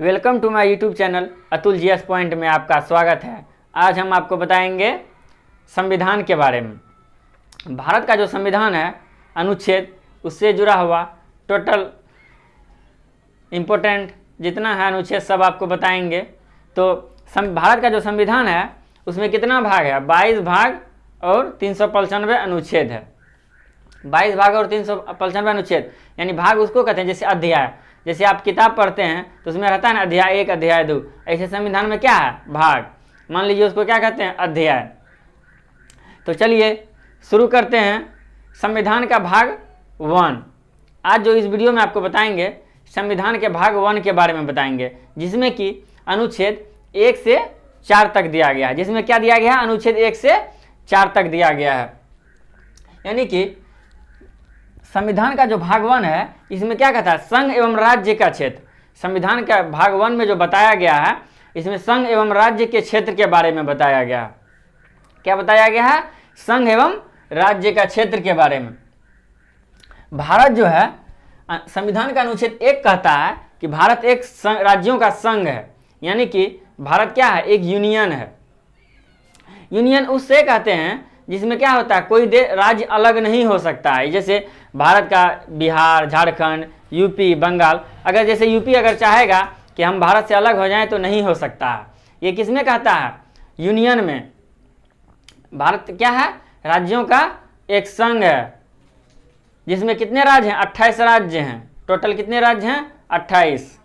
Welcome to my YouTube channel Atul GS point में आपका स्वागत है। आज हम आपको बताएंगे संविधान के बारे में। भारत का जो संविधान है, अनुच्छेद, उससे जुड़ा हुआ टोटल इम्पोर्टेंट जितना है अनुच्छेद सब आपको बताएंगे। तो भारत का जो संविधान है उसमें कितना भाग है? 22 भाग और 395 अनुच्छेद है। 22 भाग और 395 अनुच्छेद, यानी भाग उसको कहते हैं जैसे अध्याय। जैसे आप किताब पढ़ते हैं तो उसमें रहता है ना अध्याय 1 अध्याय 2, ऐसे संविधान में क्या है? भाग। मान लीजिए उसको क्या कहते हैं? अध्याय। तो चलिए शुरू करते हैं संविधान का भाग 1। आज जो इस वीडियो में आपको बताएंगे संविधान के भाग 1 के बारे में बताएंगे, जिसमें कि अनुच्छेद 1 से 4 तक दिया गया है। जिसमें क्या दिया गया है? अनुच्छेद 1 से 4 तक दिया गया है। यानी कि संविधान का जो भाग 1 है इसमें क्या कहता है? संघ एवं राज्य का क्षेत्र। संविधान का भाग 1 में जो बताया गया है इसमें संघ एवं राज्य के क्षेत्र के बारे में बताया गया है। क्या बताया गया है? संघ एवं राज्य का क्षेत्र के बारे में। भारत जो है, संविधान का अनुच्छेद 1 कहता है कि भारत एक राज्यों का संघ है। यानी कि भारत क्या है? एक यूनियन है। यूनियन उससे कहते हैं जिसमें क्या होता है? कोई राज्य अलग नहीं हो सकता है। जैसे भारत का बिहार, झारखंड, यूपी, बंगाल, अगर जैसे यूपी अगर चाहेगा कि हम भारत से अलग हो जाएं तो नहीं हो सकता है। ये किसमें कहता है? यूनियन में। भारत क्या है? राज्यों का एक संघ है, जिसमें कितने राज्य हैं? 28 राज्य हैं। टोटल कितने राज्य हैं? 28।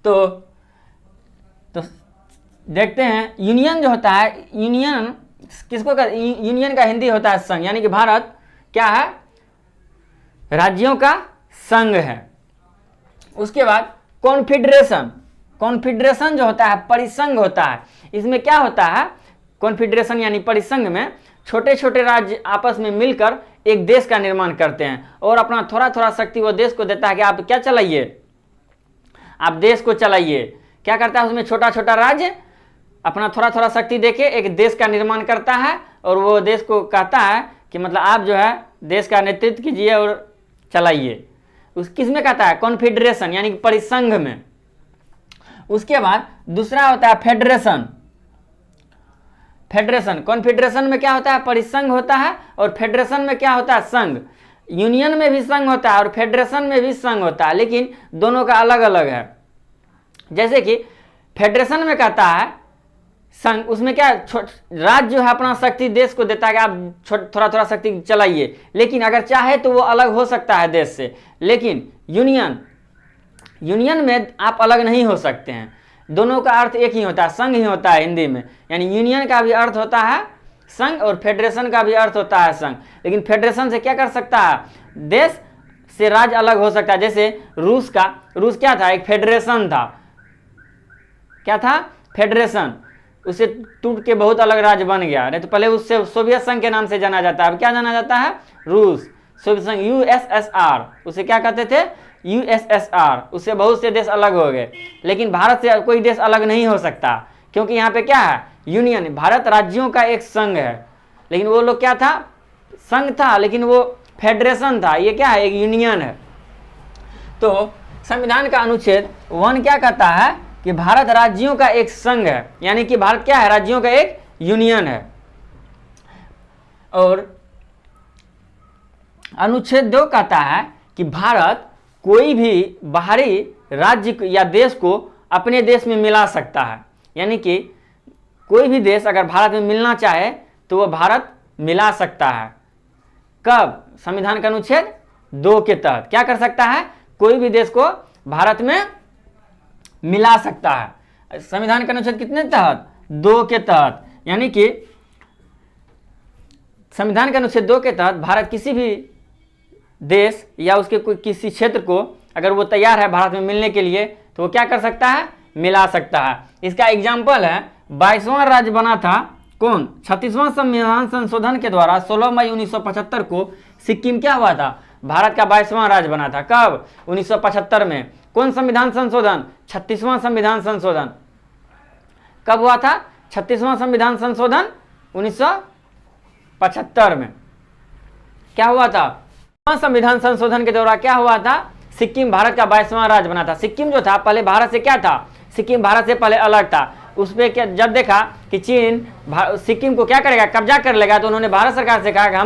तो देखते हैं यूनियन जो होता है, यूनियन किसको कहते हैं? यूनियन का हिंदी होता है संघ। यानी कि भारत क्या है? राज्यों का संघ है। उसके बाद कॉन्फेडरेशन। कॉन्फेडरेशन जो होता है परिसंघ होता है। इसमें क्या होता है? कॉन्फेडरेशन यानी परिसंघ में छोटे छोटे राज्य आपस में मिलकर एक देश का निर्माण करते हैं और अपना थोड़ा थोड़ा शक्ति वो देश को देता है कि आप क्या चलाइए, आप देश को चलाइए। क्या करता है? उसमें छोटा छोटा राज्य अपना थोड़ा थोड़ा शक्ति देके एक देश का निर्माण करता है और वो देश को कहता है कि मतलब आप जो है देश का नेतृत्व कीजिए और चलाइए। उस किस में कहता है? कॉन्फेडरेशन यानी कि परिसंघ में। उसके बाद दूसरा होता है फेडरेशन। फेडरेशन, कॉन्फेडरेशन में क्या होता है? परिसंघ होता है और फेडरेशन में क्या होता है? संघ। यूनियन में भी संघ होता है और फेडरेशन में भी संघ होता है, लेकिन दोनों का अलग अलग है। जैसे कि फेडरेशन में कहता है संघ, उसमें क्या राज्य जो है अपना शक्ति देश को देता है कि आप थोड़ा थोड़ा शक्ति चलाइए, लेकिन अगर चाहे तो वो अलग हो सकता है देश से। लेकिन यूनियन में आप अलग नहीं हो सकते हैं। दोनों का अर्थ एक ही होता है, संघ ही होता है हिंदी में। यानी यूनियन का भी अर्थ होता है संघ और फेडरेशन का भी अर्थ होता है संघ। लेकिन फेडरेशन से क्या कर सकता है? देश से राज्य अलग हो सकता है। जैसे रूस क्या था? एक फेडरेशन था। क्या था? फेडरेशन। उसे टूट के बहुत अलग राज्य बन गया। नहीं तो पहले उससे सोवियत संघ के नाम से जाना जाता है। अब क्या जाना जाता है? रूस, सोवियत संघ, यूएसएसआर। उसे क्या कहते थे? यूएसएसआर। उससे बहुत से देश अलग हो गए। लेकिन भारत से कोई देश अलग नहीं हो सकता, क्योंकि यहाँ पे क्या है? यूनियन। भारत राज्यों का एक संघ है, लेकिन वो लोग क्या था? संघ था, लेकिन वो फेडरेशन था। ये क्या है? एक यूनियन है। तो संविधान का अनुच्छेद 1 क्या कहता है? कि भारत राज्यों का एक संघ है। यानी कि भारत क्या है? राज्यों का एक यूनियन है। और अनुच्छेद 2 कहता है कि भारत कोई भी बाहरी राज्य या देश को अपने देश में मिला सकता है। यानी कि कोई भी देश अगर भारत में मिलना चाहे तो वह भारत मिला सकता है। कब? संविधान का अनुच्छेद 2 के तहत क्या कर सकता है? कोई भी देश को भारत में मिला सकता है। संविधान का अनुच्छेद कितने तहत? 2 के तहत। यानी कि संविधान के अनुच्छेद 2 के तहत भारत किसी भी देश या उसके कोई किसी क्षेत्र को अगर वो तैयार है भारत में मिलने के लिए तो वो क्या कर सकता है? मिला सकता है। इसका एग्जाम्पल है 22वां राज्य बना था कौन? 36वां संविधान संशोधन के द्वारा 16 मई 1975 को सिक्किम क्या हुआ था? भारत का 22वां राज्य बना था। कब? 1975 में। कौन संविधान संशोधन? 36वां संविधान संशोधन। कब हुआ था? 36वां संविधान संशोधन 1975 में। क्या हुआ था? संविधान संशोधन के द्वारा क्या हुआ था? सिक्किम भारत का 22वां राज्य बना था। सिक्किम जो था पहले भारत से क्या था, सिक्किम भारत से पहले अलग था। उस पर क्या जब देखा कि चीन सिक्किम को क्या करेगा, कब्जा कर लेगा, तो उन्होंने भारत सरकार से कहा कि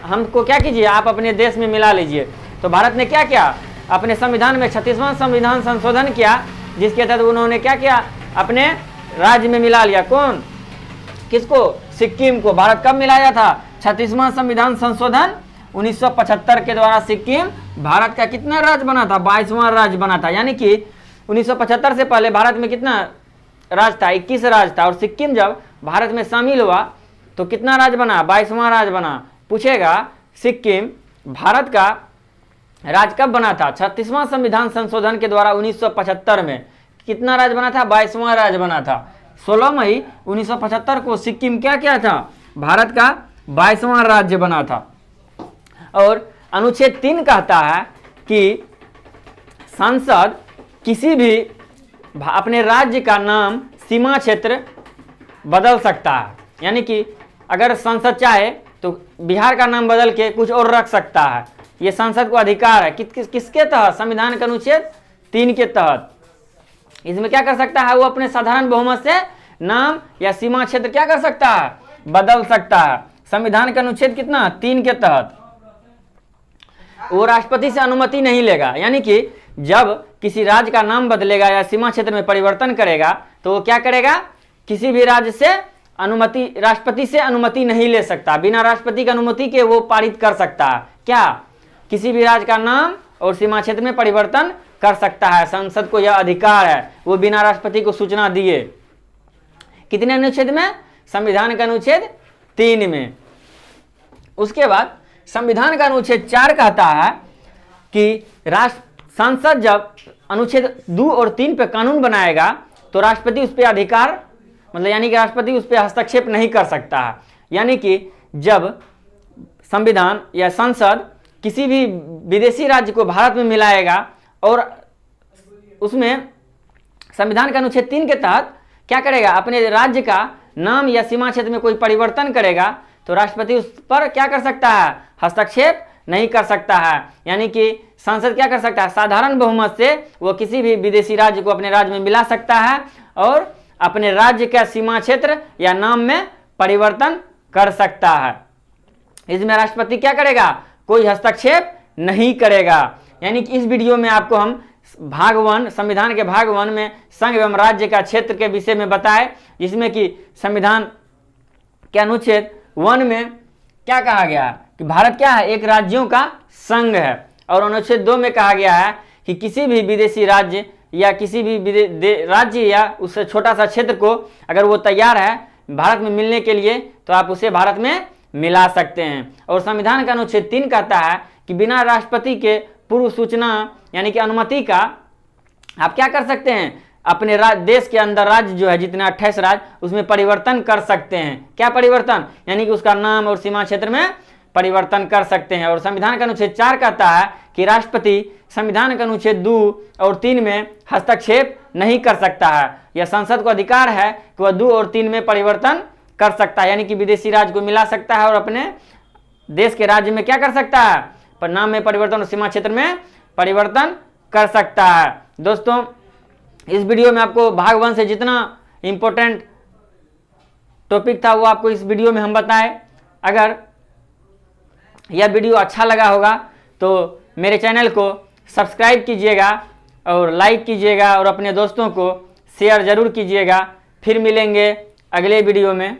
हमको क्या कीजिए, आप अपने देश में मिला लीजिए। तो भारत ने क्या किया, अपने संविधान में 36वां संविधान संशोधन किया, जिसके तहत उन्होंने क्या किया, अपने राज्य में मिला लिया। कौन, किसको, सिक्किम को। भारत कब मिलाया था, 36वां संविधान संशोधन 1975 के द्वारा सिक्किम भारत का कितना राज्य बना था, 22वां राज्य बना था। यानी कि 1975 से पहले भारत में कितना राज्य था, 21 राज्य था। और सिक्किम जब भारत में शामिल हुआ तो कितना राज्य बना, 22वां राज्य बना। पूछेगा सिक्किम भारत का राज्य कब बना था, 36वां संविधान संशोधन के द्वारा 1975 में। कितना राज्य बना था, 22वां राज्य बना था। 16 मई 1975 को सिक्किम क्या था, भारत का 22वां राज्य बना था। और अनुच्छेद 3 कहता है कि संसद किसी भी अपने राज्य का नाम, सीमा क्षेत्र बदल सकता है। यानी कि अगर संसद चाहे तो बिहार का नाम बदल के कुछ और रख सकता है। ये संसद को अधिकार है। किसके तहत, संविधान के अनुच्छेद 3 के तहत। इसमें क्या कर सकता है, वो अपने साधारण बहुमत से नाम या सीमा क्षेत्र क्या कर सकता है, बदल सकता है। संविधान का अनुच्छेद कितना, 3 के तहत। वो राष्ट्रपति से अनुमति नहीं लेगा। यानी कि जब किसी राज्य का नाम बदलेगा या सीमा क्षेत्र में परिवर्तन करेगा तो वो क्या करेगा, किसी भी राज्य से अनुमति, राष्ट्रपति से अनुमति नहीं ले सकता। बिना राष्ट्रपति की अनुमति के वो पारित कर सकता है। क्या, किसी भी राज्य का नाम और सीमा क्षेत्र में परिवर्तन कर सकता है। संसद को यह अधिकार है, वो बिना राष्ट्रपति को सूचना दिए। कितने अनुच्छेद में, संविधान का अनुच्छेद 3 में। उसके बाद संविधान का अनुच्छेद 4 कहता है कि संसद जब अनुच्छेद 2 और 3 पे कानून बनाएगा तो राष्ट्रपति उस पर अधिकार, मतलब यानी कि राष्ट्रपति उस पर हस्तक्षेप नहीं कर सकता है। यानी कि जब संविधान या संसद किसी भी विदेशी राज्य को भारत में मिलाएगा और उसमें संविधान का अनुच्छेद 3 के तहत क्या करेगा, अपने राज्य का नाम या सीमा क्षेत्र में कोई परिवर्तन करेगा तो राष्ट्रपति उस पर क्या कर सकता है, हस्तक्षेप नहीं कर सकता है। यानी कि संसद क्या कर सकता है, साधारण बहुमत से वो किसी भी विदेशी राज्य को अपने राज्य में मिला सकता है और अपने राज्य का सीमा क्षेत्र या नाम में परिवर्तन कर सकता है। इसमें राष्ट्रपति क्या करेगा, कोई हस्तक्षेप नहीं करेगा। यानी कि इस वीडियो में आपको हम भाग 1, संविधान के भाग 1 में संघ एवं राज्य का क्षेत्र के विषय में बताए, जिसमें कि संविधान के अनुच्छेद 1 में क्या कहा गया है कि भारत क्या है, एक राज्यों का संघ है। और अनुच्छेद 2 में कहा गया है कि किसी भी विदेशी राज्य या किसी भी राज्य या उससे छोटा सा क्षेत्र को अगर वो तैयार है भारत में मिलने के लिए तो आप उसे भारत में मिला सकते हैं। और संविधान का अनुच्छेद 3 कहता है कि बिना राष्ट्रपति के पूर्व सूचना यानी कि अनुमति का आप क्या कर सकते हैं, अपने देश के अंदर राज्य जो है जितने 28 राज्य उसमें परिवर्तन कर सकते हैं। क्या परिवर्तन, यानी कि उसका नाम और सीमा क्षेत्र में परिवर्तन कर सकते हैं। और संविधान का अनुच्छेद 4 कहता है कि राष्ट्रपति संविधान का अनुच्छेद 2 और 3 में हस्तक्षेप नहीं कर सकता है। यह संसद को अधिकार है कि वह 2 और 3 में परिवर्तन कर सकता है, यानी कि विदेशी राज्य को मिला सकता है और अपने देश के राज्य में क्या कर सकता है, पर नाम में परिवर्तन और सीमा क्षेत्र में परिवर्तन कर सकता है। दोस्तों, इस वीडियो में आपको भाग 1 से जितना इंपॉर्टेंट टॉपिक था वो आपको इस वीडियो में हम बताए। अगर यह वीडियो अच्छा लगा होगा तो मेरे चैनल को सब्सक्राइब कीजिएगा और लाइक कीजिएगा और अपने दोस्तों को शेयर ज़रूर कीजिएगा। फिर मिलेंगे अगले वीडियो में।